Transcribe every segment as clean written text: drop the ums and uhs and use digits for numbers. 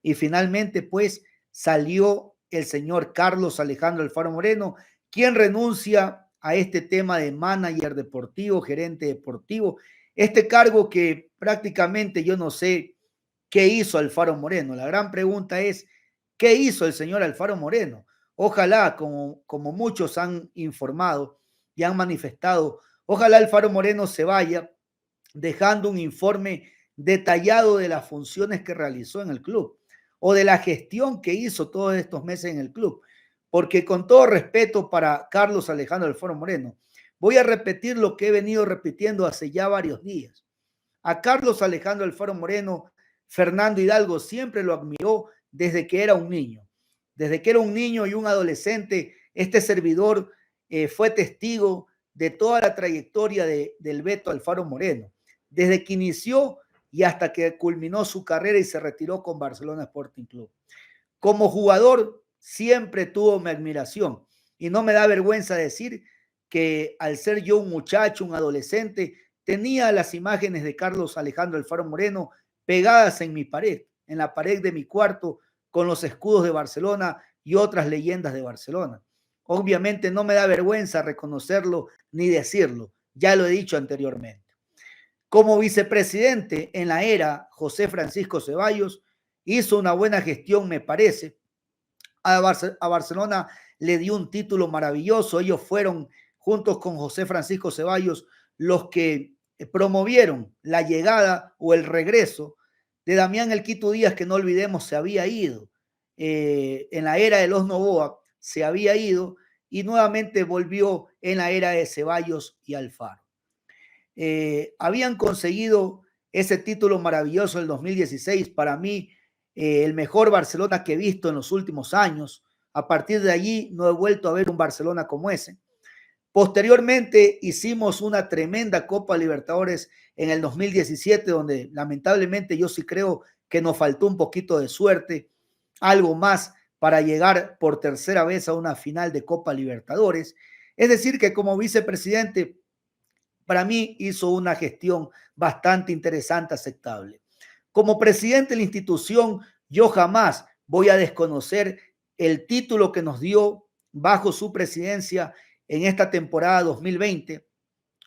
y finalmente pues salió el señor Carlos Alejandro Alfaro Moreno, quien renuncia a este tema de manager deportivo, gerente deportivo, este cargo que prácticamente yo no sé qué hizo Alfaro Moreno. La gran pregunta es, ¿qué hizo el señor Alfaro Moreno? Ojalá, como muchos han informado y han manifestado, ojalá Alfaro Moreno se vaya dejando un informe detallado de las funciones que realizó en el club o de la gestión que hizo todos estos meses en el club. Porque con todo respeto para Carlos Alejandro Alfaro Moreno, voy a repetir lo que he venido repitiendo hace ya varios días. A Carlos Alejandro Alfaro Moreno, Fernando Hidalgo siempre lo admiró desde que era un niño. Desde que era un niño y un adolescente, este servidor fue testigo de toda la trayectoria del Beto Alfaro Moreno, desde que inició y hasta que culminó su carrera y se retiró con Barcelona Sporting Club. Como jugador, siempre tuvo mi admiración y no me da vergüenza decir que al ser yo un muchacho, un adolescente, tenía las imágenes de Carlos Alejandro Alfaro Moreno pegadas en mi pared, en la pared de mi cuarto, con los escudos de Barcelona y otras leyendas de Barcelona. Obviamente no me da vergüenza reconocerlo ni decirlo, ya lo he dicho anteriormente. Como vicepresidente en la era José Francisco Ceballos, hizo una buena gestión, me parece. A Barcelona le dio un título maravilloso. Ellos fueron, juntos con José Francisco Ceballos, los que promovieron la llegada o el regreso de Damián El Quito Díaz, que no olvidemos se había ido. En la era de los Novoa se había ido y nuevamente volvió en la era de Ceballos y Alfaro. Habían conseguido ese título maravilloso en el 2016, para mí el mejor Barcelona que he visto en los últimos años. A partir de allí no he vuelto a ver un Barcelona como ese. Posteriormente hicimos una tremenda Copa Libertadores en el 2017, donde lamentablemente yo sí creo que nos faltó un poquito de suerte, algo más para llegar por tercera vez a una final de Copa Libertadores. Es decir, que como vicepresidente para mí hizo una gestión bastante interesante, aceptable. Como presidente de la institución, yo jamás voy a desconocer el título que nos dio bajo su presidencia en esta temporada 2020,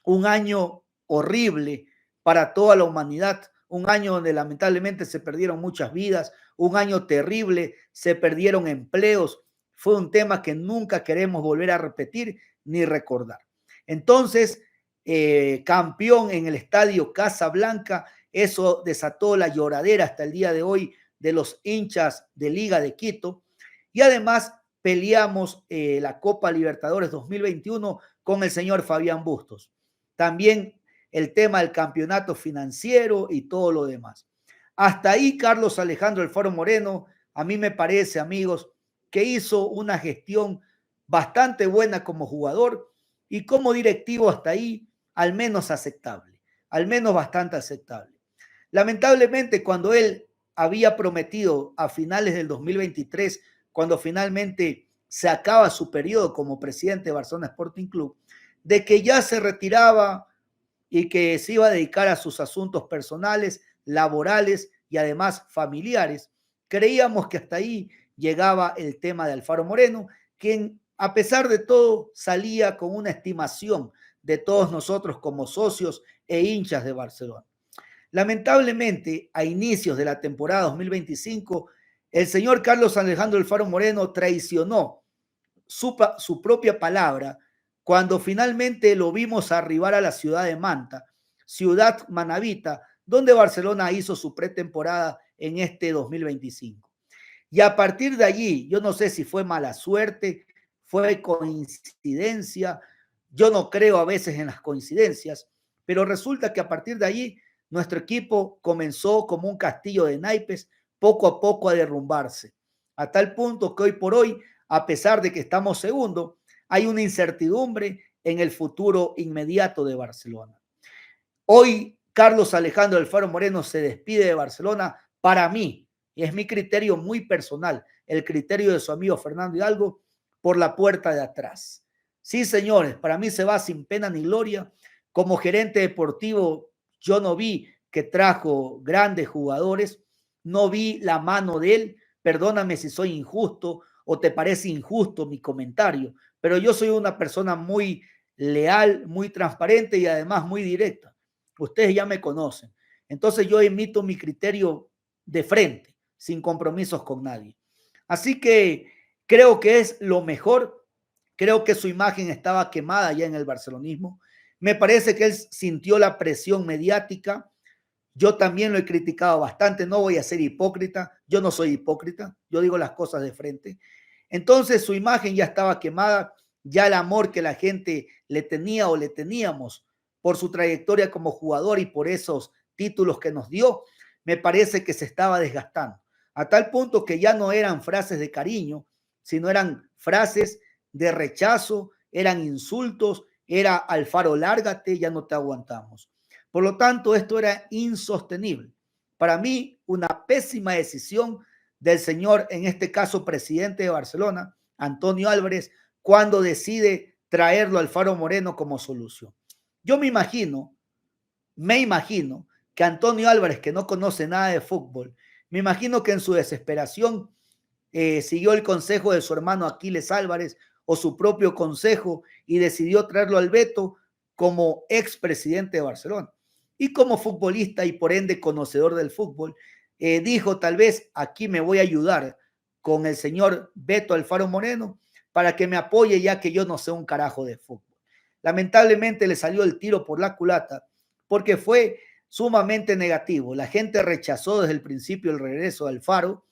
un año horrible para toda la humanidad, un año donde lamentablemente se perdieron muchas vidas, un año terrible, se perdieron empleos, fue un tema que nunca queremos volver a repetir ni recordar. Entonces, campeón en el estadio Casablanca, eso desató la lloradera hasta el día de hoy de los hinchas de Liga de Quito, y además peleamos la Copa Libertadores 2021 con el señor Fabián Bustos. También el tema del campeonato financiero y todo lo demás. Hasta ahí Carlos Alejandro Alfaro Moreno, a mí me parece, amigos, que hizo una gestión bastante buena como jugador y como directivo hasta ahí, al menos aceptable, al menos bastante aceptable. Lamentablemente, cuando él había prometido a finales del 2023, cuando finalmente se acaba su periodo como presidente de Barcelona Sporting Club, de que ya se retiraba y que se iba a dedicar a sus asuntos personales, laborales y además familiares. Creíamos que hasta ahí llegaba el tema de Alfaro Moreno, quien a pesar de todo salía con una estimación de todos nosotros como socios e hinchas de Barcelona. Lamentablemente, a inicios de la temporada 2025, el señor Carlos Alejandro Alfaro Moreno traicionó su propia palabra cuando finalmente lo vimos arribar a la ciudad de Manta, ciudad manabita, donde Barcelona hizo su pretemporada en este 2025. Y a partir de allí, yo no sé si fue mala suerte, fue coincidencia, yo no creo a veces en las coincidencias, pero resulta que a partir de allí nuestro equipo comenzó como un castillo de naipes, poco a poco a derrumbarse, a tal punto que hoy por hoy, a pesar de que estamos segundo, hay una incertidumbre en el futuro inmediato de Barcelona. Hoy Carlos Alejandro Alfaro Moreno se despide de Barcelona. Para mí, y es mi criterio muy personal, el criterio de su amigo Fernando Hidalgo, por la puerta de atrás. Sí, señores, para mí se va sin pena ni gloria. Como gerente deportivo, yo no vi que trajo grandes jugadores. no vi la mano de él. Perdóname si soy injusto o te parece injusto mi comentario, pero yo soy una persona muy leal, muy transparente y además muy directa. Ustedes ya me conocen. Entonces yo emito mi criterio de frente, sin compromisos con nadie. Así que creo que es lo mejor. Creo que su imagen estaba quemada ya en el barcelonismo. Me parece que él sintió la presión mediática. Yo también lo he criticado bastante, no voy a ser hipócrita, yo no soy hipócrita, yo digo las cosas de frente. Entonces su imagen ya estaba quemada, ya el amor que la gente le tenía o le teníamos por su trayectoria como jugador y por esos títulos que nos dio, me parece que se estaba desgastando, a tal punto que ya no eran frases de cariño, sino eran frases de rechazo, eran insultos, era Alfaro, lárgate, ya no te aguantamos. Por lo tanto, esto era insostenible. Para mí, una pésima decisión del señor, en este caso, presidente de Barcelona, Antonio Álvarez, cuando decide traerlo al Alfaro Moreno como solución. Yo me imagino que Antonio Álvarez, que no conoce nada de fútbol, me imagino que en su desesperación siguió el consejo de su hermano Aquiles Álvarez o su propio consejo y decidió traerlo al Beto como expresidente de Barcelona. Y como futbolista y por ende conocedor del fútbol, dijo tal vez aquí me voy a ayudar con el señor Beto Alfaro Moreno para que me apoye ya que yo no sé un carajo de fútbol. Lamentablemente le salió el tiro por la culata porque fue sumamente negativo. La gente rechazó desde el principio el regreso de Alfaro.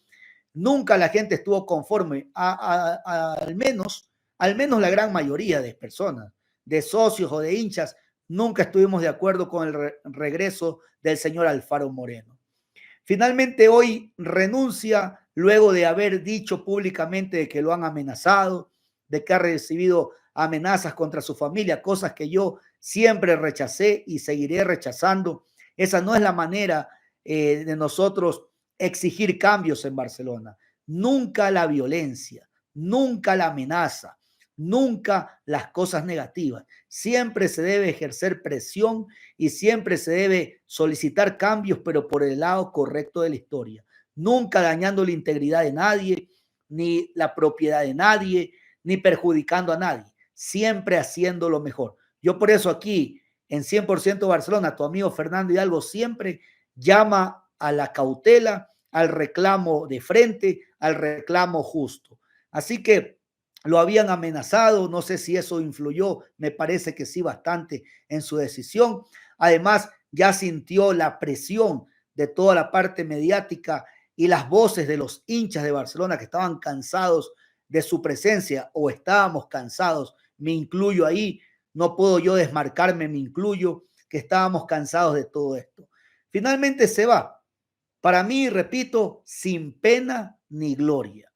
Nunca la gente estuvo conforme, al menos la gran mayoría de personas, de socios o de hinchas, nunca estuvimos de acuerdo con el regreso del señor Alfaro Moreno. Finalmente hoy renuncia luego de haber dicho públicamente de que lo han amenazado, de que ha recibido amenazas contra su familia, cosas que yo siempre rechacé y seguiré rechazando. Esa no es la manera de nosotros exigir cambios en Barcelona. Nunca la violencia, nunca la amenaza, nunca las cosas negativas. Siempre se debe ejercer presión y siempre se debe solicitar cambios, pero por el lado correcto de la historia. Nunca dañando la integridad de nadie, ni la propiedad de nadie, ni perjudicando a nadie. Siempre haciendo lo mejor. Yo por eso aquí, en 100% Barcelona, tu amigo Fernando Hidalgo siempre llama a la cautela, al reclamo de frente, al reclamo justo. Así que lo habían amenazado, no sé si eso influyó, me parece que sí bastante en su decisión. Además, ya sintió la presión de toda la parte mediática y las voces de los hinchas de Barcelona que estaban cansados de su presencia o estábamos cansados, me incluyo ahí, no puedo yo desmarcarme, me incluyo, que estábamos cansados de todo esto. Finalmente se va. Para mí, repito, sin pena ni gloria.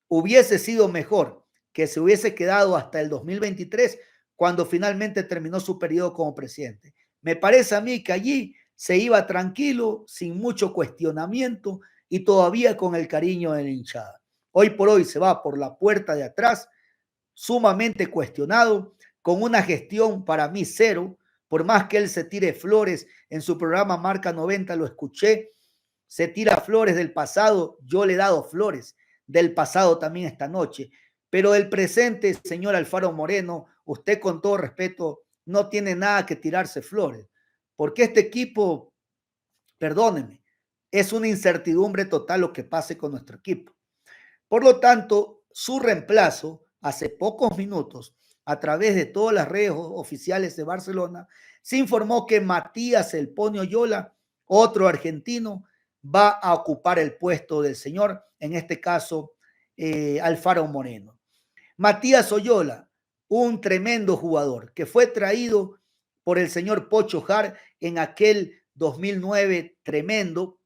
Hubiese sido mejor que se hubiese quedado hasta el 2023 cuando finalmente terminó su periodo como presidente. Me parece a mí que allí se iba tranquilo, sin mucho cuestionamiento y todavía con el cariño de la hinchada. Hoy por hoy se va por la puerta de atrás, sumamente cuestionado, con una gestión para mí cero, por más que él se tire flores en su programa Marca 90, lo escuché, se tira flores del pasado, yo le he dado flores del pasado también esta noche, pero el presente, señor Alfaro Moreno, usted con todo respeto no tiene nada que tirarse flores, porque este equipo, perdóneme, es una incertidumbre total lo que pase con nuestro equipo. Por lo tanto, su reemplazo, hace pocos minutos, a través de todas las redes oficiales de Barcelona, se informó que Matías El Ponio Yola, otro argentino, va a ocupar el puesto del señor, en este caso, Alfaro Moreno. Matías Oyola, un tremendo jugador que fue traído por el señor Pocho Jar en aquel 2009 tremendo,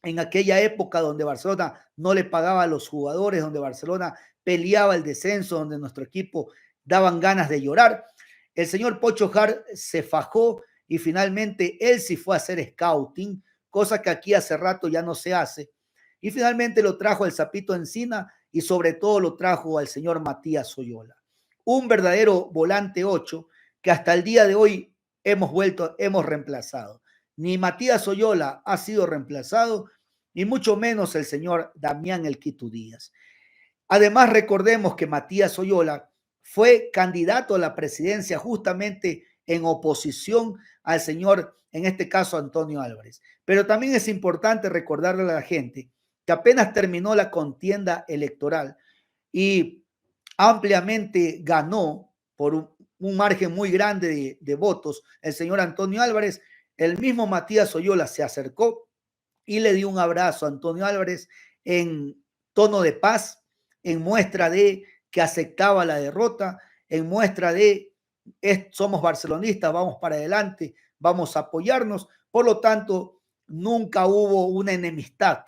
en aquella época donde Barcelona no le pagaba a los jugadores, donde Barcelona peleaba el descenso, donde nuestro equipo daban ganas de llorar. El señor Pocho Jar se fajó y finalmente él sí fue a hacer scouting, cosa que aquí hace rato ya no se hace. Y finalmente lo trajo el Sapito Encina y sobre todo lo trajo al señor Matías Oyola. Un verdadero volante 8 que hasta el día de hoy hemos reemplazado. Ni Matías Oyola ha sido reemplazado, y mucho menos el señor Damián El Quito Díaz. Además, recordemos que Matías Oyola fue candidato a la presidencia justamente en oposición al señor, en este caso, Antonio Álvarez. Pero también es importante recordarle a la gente que apenas terminó la contienda electoral y ampliamente ganó por un margen muy grande de votos el señor Antonio Álvarez, el mismo Matías Oyola se acercó y le dio un abrazo a Antonio Álvarez en tono de paz, en muestra de que aceptaba la derrota, en muestra de somos barcelonistas, vamos para adelante, vamos a apoyarnos. Por lo tanto, nunca hubo una enemistad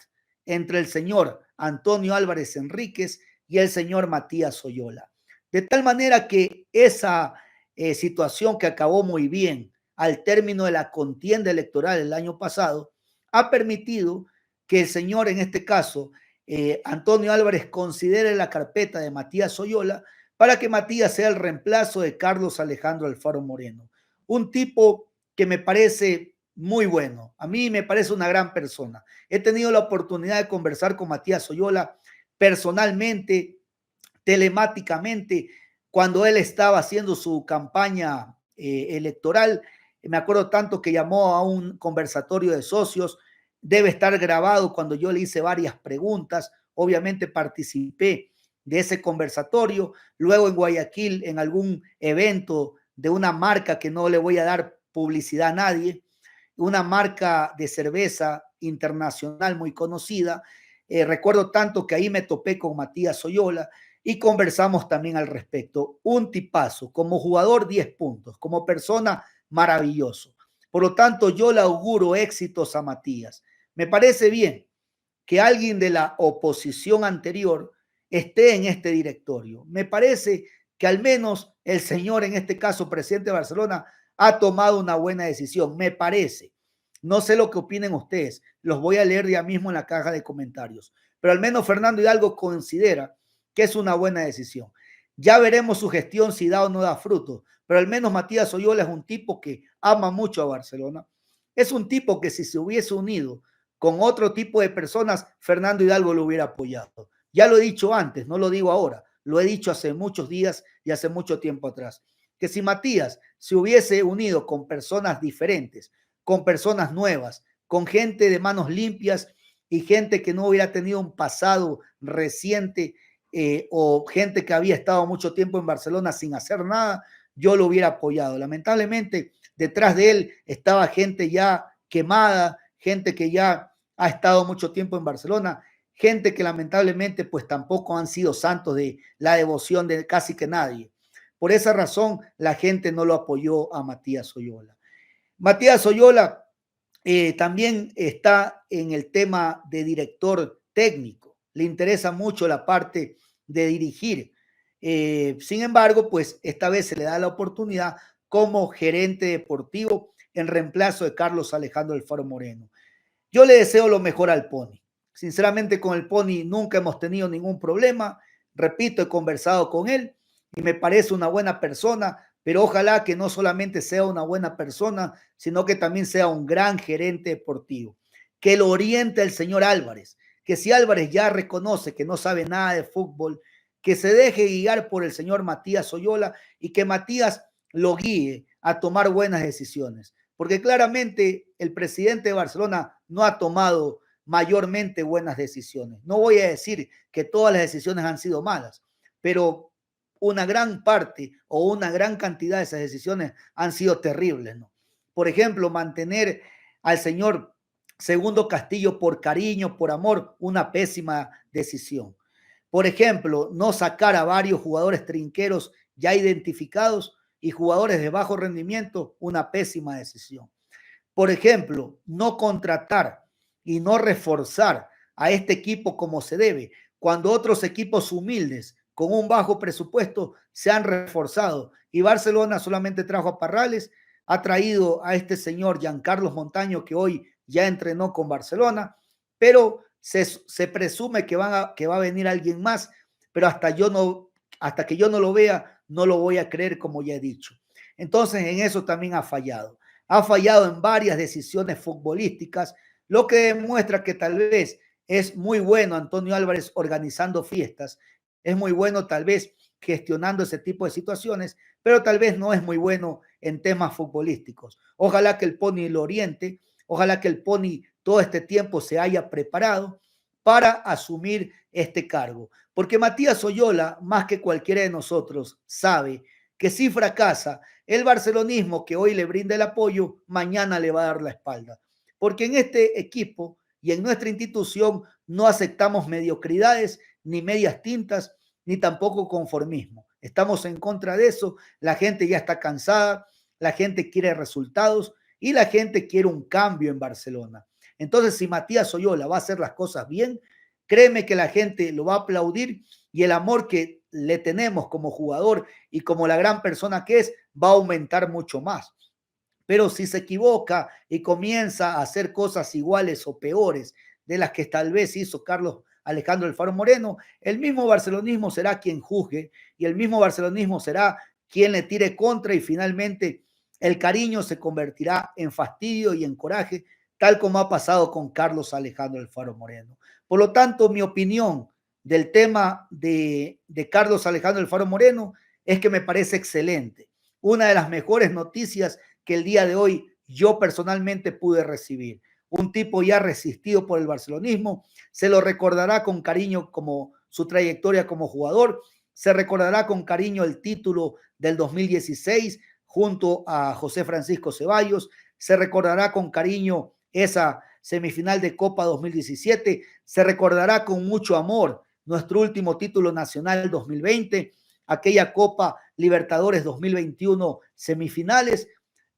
entre el señor Antonio Álvarez Enríquez y el señor Matías Oyola. De tal manera que esa situación que acabó muy bien al término de la contienda electoral el año pasado, ha permitido que el señor, en este caso, Antonio Álvarez, considere la carpeta de Matías Oyola para que Matías sea el reemplazo de Carlos Alejandro Alfaro Moreno. Un tipo que me parece muy bueno. A mí me parece una gran persona. He tenido la oportunidad de conversar con Matías Oyola personalmente, telemáticamente, cuando él estaba haciendo su campaña electoral. Me acuerdo tanto que llamó a un conversatorio de socios, debe estar grabado cuando yo le hice varias preguntas, obviamente participé de ese conversatorio, luego en Guayaquil en algún evento de una marca que no le voy a dar publicidad a nadie, una marca de cerveza internacional muy conocida. Recuerdo tanto que ahí me topé con Matías Oyola y conversamos también al respecto. Un tipazo, como jugador 10 puntos, como persona maravilloso. Por lo tanto, yo le auguro éxitos a Matías. Me parece bien que alguien de la oposición anterior esté en este directorio. Me parece que al menos el señor, en este caso, presidente de Barcelona, ha tomado una buena decisión. Me parece. No sé lo que opinen ustedes. Los voy a leer ya mismo en la caja de comentarios. Pero al menos Fernando Hidalgo considera que es una buena decisión. Ya veremos su gestión si da o no da fruto. Pero al menos Matías Oyola es un tipo que ama mucho a Barcelona. Es un tipo que si se hubiese unido con otro tipo de personas, Fernando Hidalgo lo hubiera apoyado. Ya lo he dicho antes, no lo digo ahora, lo he dicho hace muchos días y hace mucho tiempo atrás, que si Matías se hubiese unido con personas diferentes, con personas nuevas, con gente de manos limpias y gente que no hubiera tenido un pasado reciente o gente que había estado mucho tiempo en Barcelona sin hacer nada, yo lo hubiera apoyado. Lamentablemente, detrás de él estaba gente ya quemada, gente que ya ha estado mucho tiempo en Barcelona, gente que lamentablemente pues tampoco han sido santos de la devoción de casi que nadie. Por esa razón la gente no lo apoyó a Matías Oyola. Matías Oyola también está en el tema de director técnico. Le interesa mucho la parte de dirigir. Sin embargo, pues esta vez se le da la oportunidad como gerente deportivo en reemplazo de Carlos Alejandro Alfaro Moreno. Yo le deseo lo mejor al Pony. Sinceramente, con el Pony nunca hemos tenido ningún problema. Repito, he conversado con él y me parece una buena persona, pero ojalá que no solamente sea una buena persona, sino que también sea un gran gerente deportivo. Que lo oriente el señor Álvarez, que si Álvarez ya reconoce que no sabe nada de fútbol, que se deje guiar por el señor Matías Oyola y que Matías lo guíe a tomar buenas decisiones. Porque claramente el presidente de Barcelona no ha tomado mayormente buenas decisiones. No voy a decir que todas las decisiones han sido malas, pero una gran parte o una gran cantidad de esas decisiones han sido terribles, ¿no? Por ejemplo, mantener al señor Segundo Castillo por cariño, por amor, una pésima decisión. Por ejemplo, no sacar a varios jugadores trinqueros ya identificados y jugadores de bajo rendimiento, una pésima decisión. Por ejemplo, no contratar y no reforzar a este equipo como se debe, cuando otros equipos humildes con un bajo presupuesto se han reforzado y Barcelona solamente trajo a Parrales, ha traído a este señor Giancarlos Montaño que hoy ya entrenó con Barcelona, pero se presume que va a venir alguien más, pero hasta que yo no lo vea, no lo voy a creer como ya he dicho. Entonces en eso también ha fallado en varias decisiones futbolísticas, lo que demuestra que tal vez es muy bueno Antonio Álvarez organizando fiestas, es muy bueno tal vez gestionando ese tipo de situaciones, pero tal vez no es muy bueno en temas futbolísticos. Ojalá que el Pony lo oriente, ojalá que el Pony todo este tiempo se haya preparado para asumir este cargo. Porque Matías Oyola, más que cualquiera de nosotros, sabe que si fracasa, el barcelonismo que hoy le brinda el apoyo, mañana le va a dar la espalda. Porque en este equipo y en nuestra institución no aceptamos mediocridades, ni medias tintas, ni tampoco conformismo. Estamos en contra de eso, la gente ya está cansada, la gente quiere resultados y la gente quiere un cambio en Barcelona. Entonces, si Matías Oyola va a hacer las cosas bien, créeme que la gente lo va a aplaudir y el amor que le tenemos como jugador y como la gran persona que es va a aumentar mucho más. Pero si se equivoca y comienza a hacer cosas iguales o peores de las que tal vez hizo Carlos Alejandro El Faro Moreno, el mismo barcelonismo será quien juzgue y el mismo barcelonismo será quien le tire contra y finalmente el cariño se convertirá en fastidio y en coraje, tal como ha pasado con Carlos Alejandro El Faro Moreno. Por lo tanto, mi opinión del tema de Carlos Alejandro El Faro Moreno es que me parece excelente. Una de las mejores noticias que el día de hoy yo personalmente pude recibir. Un tipo ya resistido por el barcelonismo, se lo recordará con cariño como su trayectoria como jugador, se recordará con cariño el título del 2016 junto a José Francisco Ceballos, se recordará con cariño esa semifinal de Copa 2017, se recordará con mucho amor nuestro último título nacional 2020, aquella Copa Libertadores 2021 semifinales,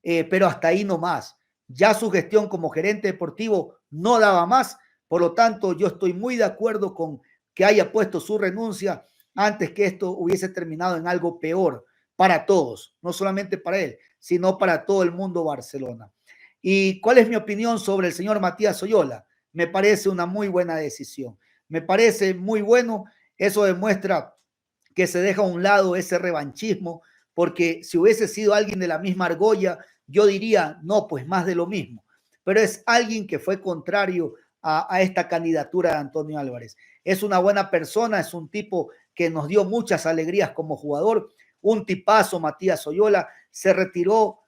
pero hasta ahí no más. Ya su gestión como gerente deportivo no daba más, por lo tanto yo estoy muy de acuerdo con que haya puesto su renuncia antes que esto hubiese terminado en algo peor para todos, no solamente para él, sino para todo el mundo Barcelona. ¿Y cuál es mi opinión sobre el señor Matías Oyola? Me parece una muy buena decisión. Me parece muy bueno. Eso demuestra que se deja a un lado ese revanchismo, porque si hubiese sido alguien de la misma argolla, yo diría, no, pues más de lo mismo. Pero es alguien que fue contrario a esta candidatura de Antonio Álvarez. Es una buena persona, es un tipo que nos dio muchas alegrías como jugador, un tipazo, Matías Oyola, se retiró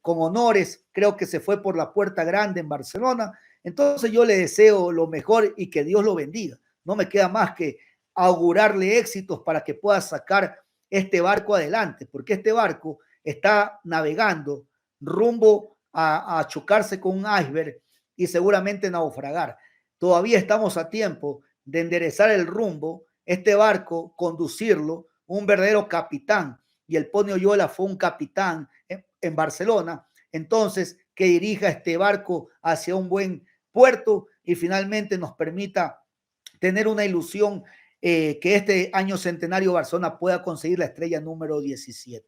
con honores, creo que se fue por la puerta grande en Barcelona. Entonces yo le deseo lo mejor y que Dios lo bendiga. No me queda más que augurarle éxitos para que pueda sacar este barco adelante, porque este barco está navegando rumbo a chocarse con un iceberg y seguramente naufragar. Todavía estamos a tiempo de enderezar el rumbo, este barco, conducirlo, un verdadero capitán, y el Pony Oyola fue un capitán en Barcelona, entonces que dirija este barco hacia un buen puerto y finalmente nos permita tener una ilusión que este año centenario Barcelona pueda conseguir la estrella número 17.